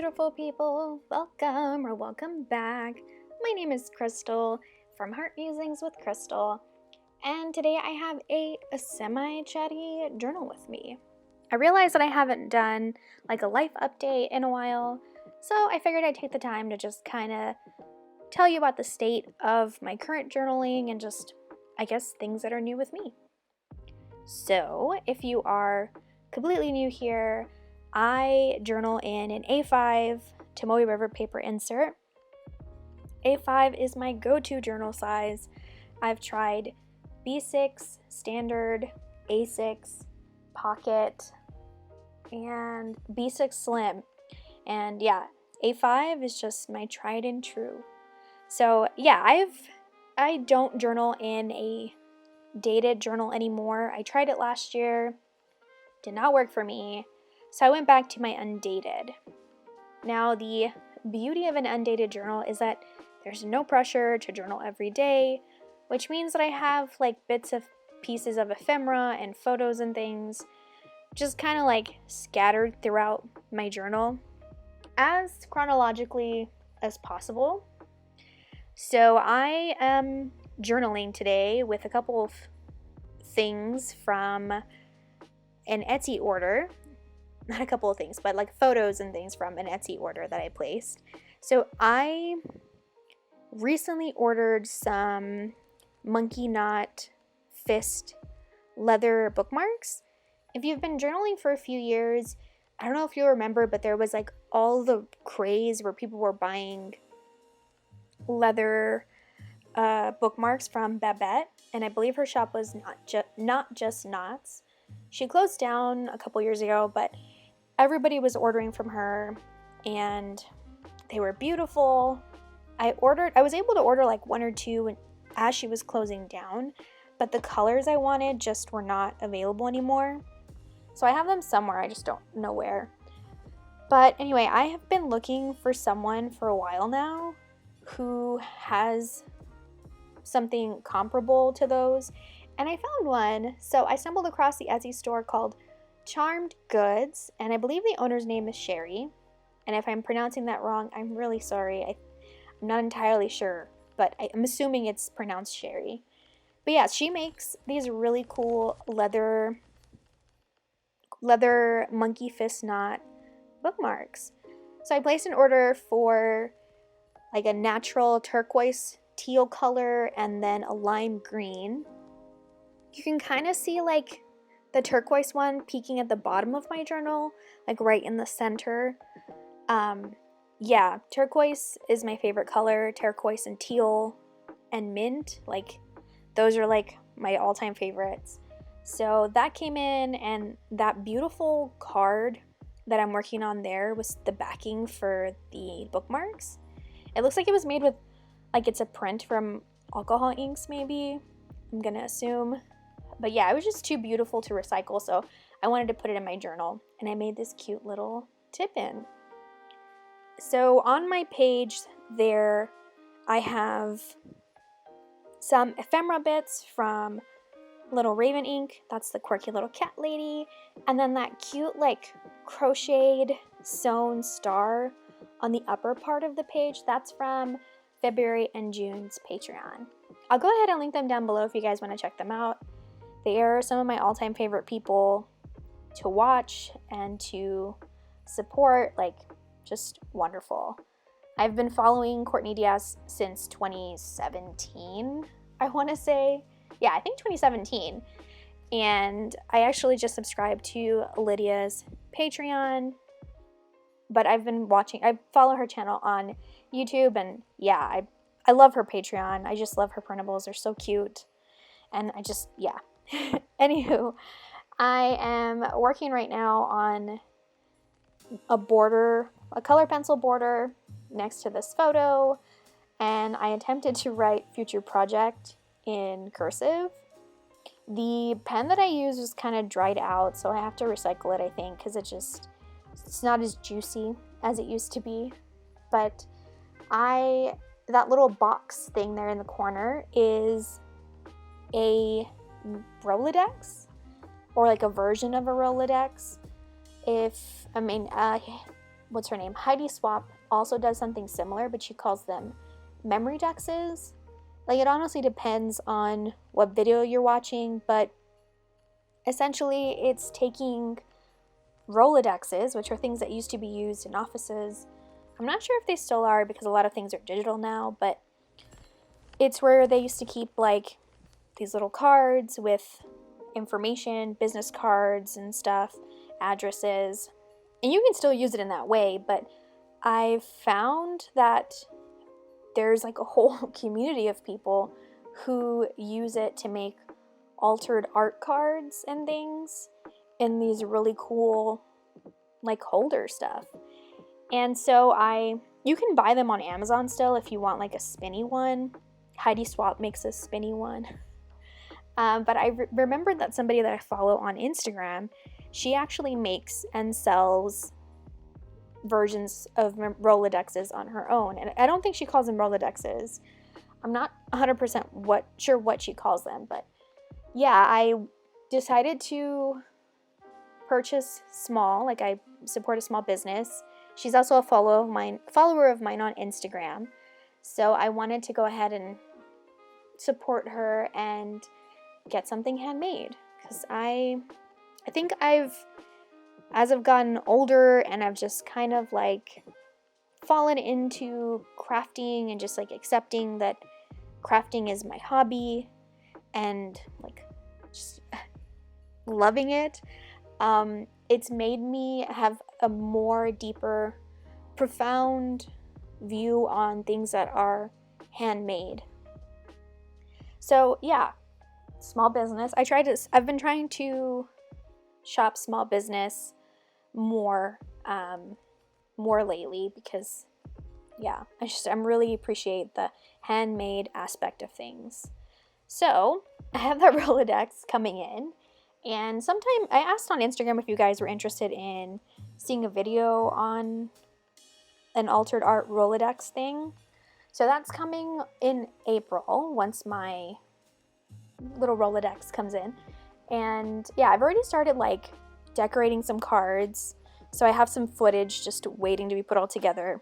beautiful people, welcome back. My name is Crystal from Heart Musings with Crystal, and today I have a semi-chatty journal with me. I realized that I haven't done like a life update in a while, so I figured I'd take the time to just kind of tell you about the state of my current journaling and just, I guess, things that are new with me. So, if you are completely new here, I journal in an A5 Tomoe River paper insert. A5 is my go-to journal size. I've tried B6, standard, A6, pocket, and B6 slim. And yeah, A5 is just my tried and true. So yeah, I don't journal in a dated journal anymore. I tried it last year, did not work for me, so I went back to my undated. Now, the beauty of an undated journal is that there's no pressure to journal every day, which means that I have like bits of pieces of ephemera and photos and things just kind of like scattered throughout my journal as chronologically as possible. So I am journaling today with a couple of things from an Etsy order. Not a couple of things, but like photos and things from an Etsy order that I placed. So I recently ordered some monkey knot fist leather bookmarks. If you've been journaling for a few years, I don't know if you remember, but there was like all the craze where people were buying leather bookmarks from Babette, and I believe her shop was not just knots. She closed down a couple years ago, but everybody was ordering from her, and they were beautiful. I was able to order like one or two as she was closing down, but the colors I wanted just were not available anymore. So I have them somewhere, I just don't know where. But anyway, I have been looking for someone for a while now who has something comparable to those, and I found one. So I stumbled across the Etsy store called Charmed Goodz, and I believe the owner's name is Sherry, and if I'm pronouncing that wrong, I'm really sorry. I'm not entirely sure, but I'm assuming it's pronounced Sherry. But yeah, she makes these really cool leather monkey fist knot bookmarks. So I placed an order for like a natural turquoise teal color and then a lime green. You can kind of see like the turquoise one peeking at the bottom of my journal, like right in the center. Yeah, turquoise is my favorite color. Turquoise and teal and mint, like those are like my all-time favorites. So that came in, and that beautiful card that I'm working on there was the backing for the bookmarks. It looks like it was made with, like it's a print from alcohol inks maybe, I'm gonna assume. But yeah, it was just too beautiful to recycle, so I wanted to put it in my journal, and I made this cute little tip in. So on my page there, I have some ephemera bits from Little Raven ink, that's the quirky little cat lady, and then that cute like crocheted sewn star on the upper part of the page, that's from February and June's Patreon. I'll go ahead and link them down below if you guys want to check them out. They are some of my all-time favorite people to watch and to support, like just wonderful. I've been following Courtney Diaz since 2017, I want to say. Yeah, I think 2017. And I actually just subscribed to Lydia's Patreon, but I follow her channel on YouTube, and yeah, I love her Patreon. I just love her printables. They're so cute. And yeah. Anywho, I am working right now on a color pencil border next to this photo, and I attempted to write future project in cursive. The pen that I used was kind of dried out, so I have to recycle it, I think, because it's not as juicy as it used to be. But that little box thing there in the corner is a Rolodex, or like a version of a Rolodex. what's her name? Heidi Swap also does something similar, but she calls them memory dexes. Like, it honestly depends on what video you're watching, but essentially it's taking Rolodexes, which are things that used to be used in offices. I'm not sure if they still are because a lot of things are digital now, but it's where they used to keep like these little cards with information, business cards and stuff, addresses, and you can still use it in that way, but I've found that there's like a whole community of people who use it to make altered art cards and things in these really cool like holder stuff. And so you can buy them on Amazon still if you want like a spinny one. Heidi Swap makes a spinny one. But I remembered that somebody that I follow on Instagram, she actually makes and sells versions of Rolodexes on her own. And I don't think she calls them Rolodexes. I'm not 100% sure what she calls them. But yeah, I decided to purchase small. Like, I support a small business. She's also a follower of mine on Instagram. So I wanted to go ahead and support her and get something handmade, because I think as I've gotten older and I've just kind of like fallen into crafting and just like accepting that crafting is my hobby and like just loving it, it's made me have a more deeper, profound view on things that are handmade. So yeah, small business. I've been trying to shop small business more lately because yeah, I'm really appreciate the handmade aspect of things. So I have that Rolodex coming in, and sometime I asked on Instagram if you guys were interested in seeing a video on an altered art Rolodex thing. So that's coming in April once my little Rolodex comes in. And yeah, I've already started like decorating some cards. So I have some footage just waiting to be put all together.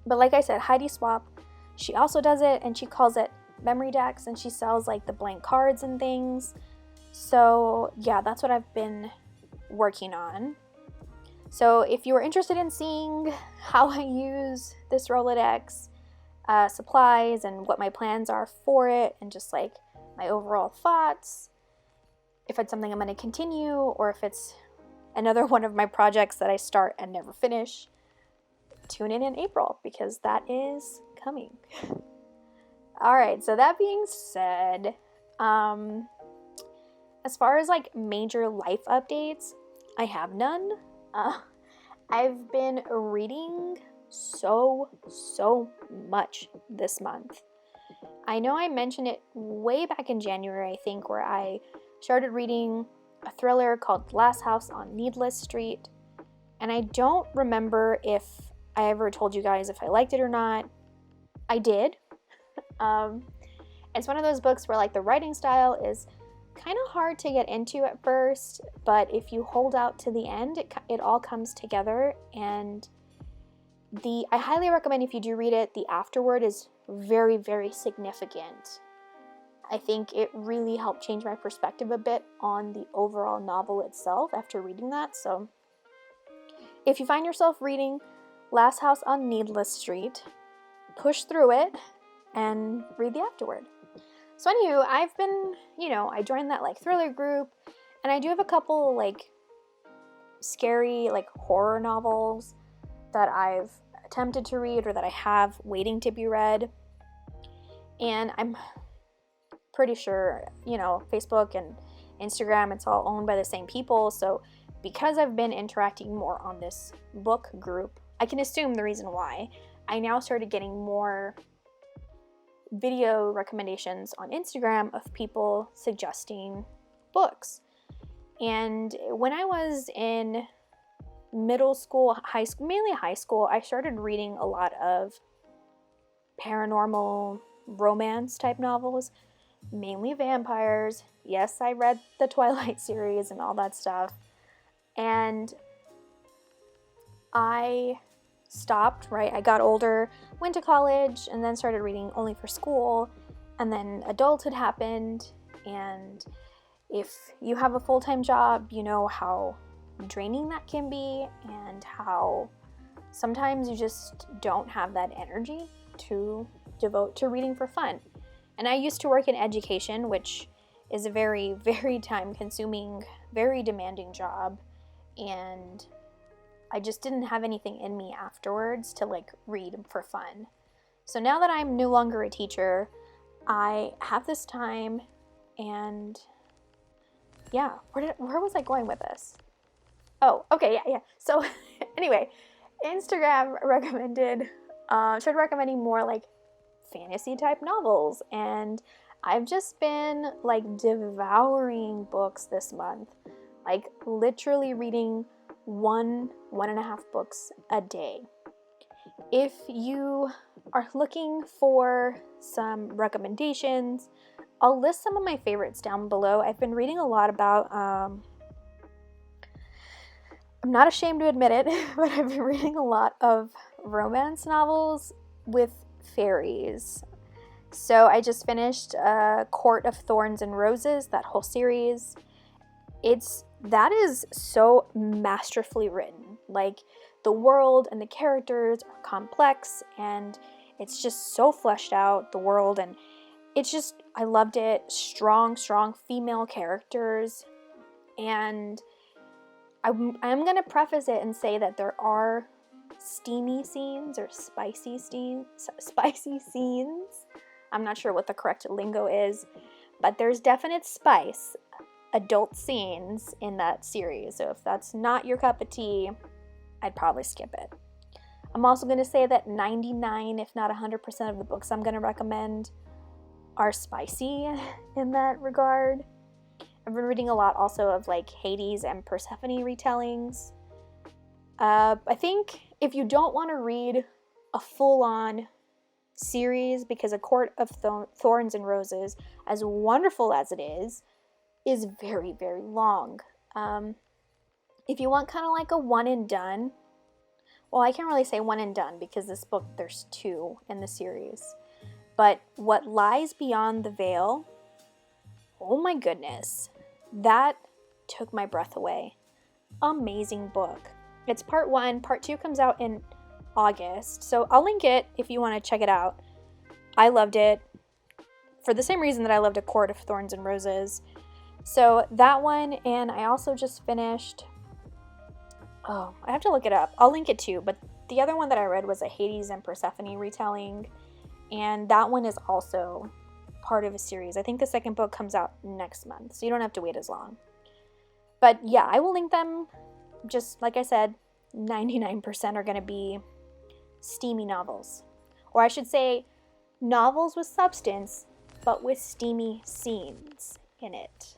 But like I said, Heidi Swap, she also does it, and she calls it memory decks, and she sells like the blank cards and things. So yeah, that's what I've been working on. So if you are interested in seeing how I use this Rolodex, supplies, and what my plans are for it, and just like my overall thoughts, if it's something I'm going to continue or if it's another one of my projects that I start and never finish, tune in April, because that is coming. All right, so that being said, as far as like major life updates, I have none. I've been reading so much this month. I know I mentioned it way back in January, I think, where I started reading a thriller called Last House on Needless Street, and I don't remember if I ever told you guys if I liked it or not. I did. It's one of those books where like the writing style is kind of hard to get into at first, but if you hold out to the end, it all comes together. And I highly recommend, if you do read it, the afterword is very significant. I think it really helped change my perspective a bit on the overall novel itself after reading that. So if you find yourself reading Last House on Needless Street, push through it and read the afterword. So anywho, I've been, I joined that like thriller group, and I do have a couple like scary like horror novels that I've attempted to read or that I have waiting to be read. And I'm pretty sure, Facebook and Instagram, it's all owned by the same people. So because I've been interacting more on this book group, I can assume the reason why I now started getting more video recommendations on Instagram of people suggesting books. And when I was in middle school, high school, mainly high school, I started reading a lot of paranormal romance type novels, mainly vampires. Yes, I read the Twilight series and all that stuff. And I stopped, right? I got older, went to college, and then started reading only for school, and then adulthood happened, and if you have a full-time job, you know how draining that can be, and how sometimes you just don't have that energy to devote to reading for fun. And I used to work in education, which is a very, very time-consuming, very demanding job, and I just didn't have anything in me afterwards to like read for fun. So now that I'm no longer a teacher, I have this time, and yeah, where was I going with this? Oh, okay, yeah. So anyway, Instagram started recommending more like fantasy type novels, and I've just been like devouring books this month, like literally reading 1.5 books a day. If you are looking for some recommendations, I'll list some of my favorites down below. I've been reading a lot about, I'm not ashamed to admit it, but I've been reading a lot of romance novels with fairies. So I just finished Court of Thorns and Roses, that whole series. That is so masterfully written. Like, the world and the characters are complex, and it's just so fleshed out, the world, and it's just, I loved it. Strong female characters, and I'm going to preface it and say that there are steamy scenes or spicy scenes. I'm not sure what the correct lingo is, but there's definite spice, adult scenes in that series. So if that's not your cup of tea, I'd probably skip it. I'm also going to say that 99, if not 100% of the books I'm going to recommend are spicy in that regard. I've been reading a lot also of like Hades and Persephone retellings. I think if you don't want to read a full-on series, because A Court of Thorns and Roses, as wonderful as it is very, very long. If you want kind of like a one and done, well, I can't really say one and done because this book, there's 2 in the series. But What Lies Beyond the Veil, oh my goodness, that took my breath away. Amazing book. It's part 1, part 2 comes out in August, so I'll link it if you want to check it out. I loved it for the same reason that I loved A Court of Thorns and Roses. So that one, and I also just finished, I have to look it up. I'll link it too, but the other one that I read was a Hades and Persephone retelling, and that one is also part of a series. I think the second book comes out next month, so you don't have to wait as long. But yeah, I will link them. Just like I said, 99% are going to be steamy novels. Or I should say, novels with substance, but with steamy scenes in it.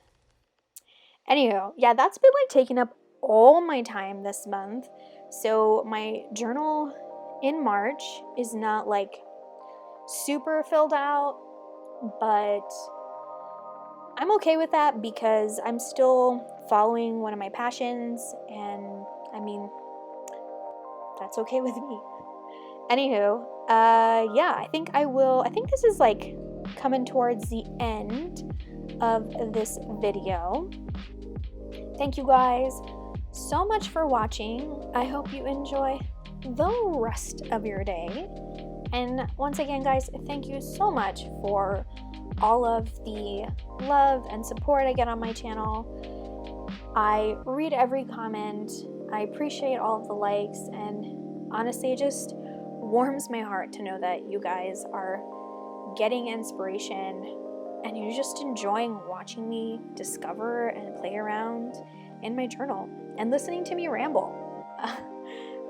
Anywho, yeah, that's been like taking up all my time this month. So my journal in March is not like super filled out, but I'm okay with that because I'm still following one of my passions, and I mean, that's okay with me. Anywho, yeah, I think this is like coming towards the end of this video. Thank you guys so much for watching. I hope you enjoy the rest of your day. And once again, guys, thank you so much for all of the love and support I get on my channel. I read every comment. I appreciate all of the likes, and honestly, it just warms my heart to know that you guys are getting inspiration and you're just enjoying watching me discover and play around in my journal and listening to me ramble.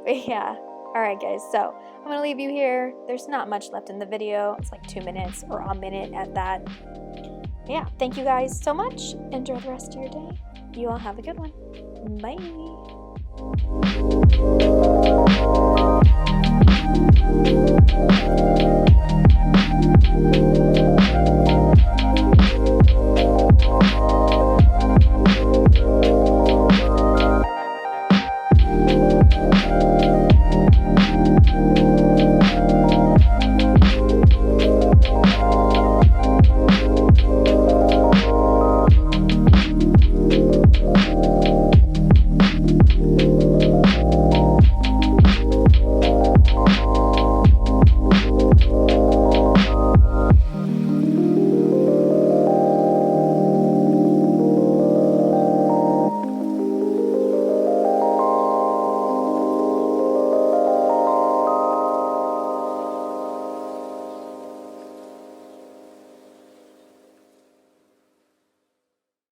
But yeah, alright guys, so I'm gonna leave you here. There's not much left in the video. It's like 2 minutes or a minute at that. Yeah, thank you guys so much. Enjoy the rest of your day. You all have a good one. Bye.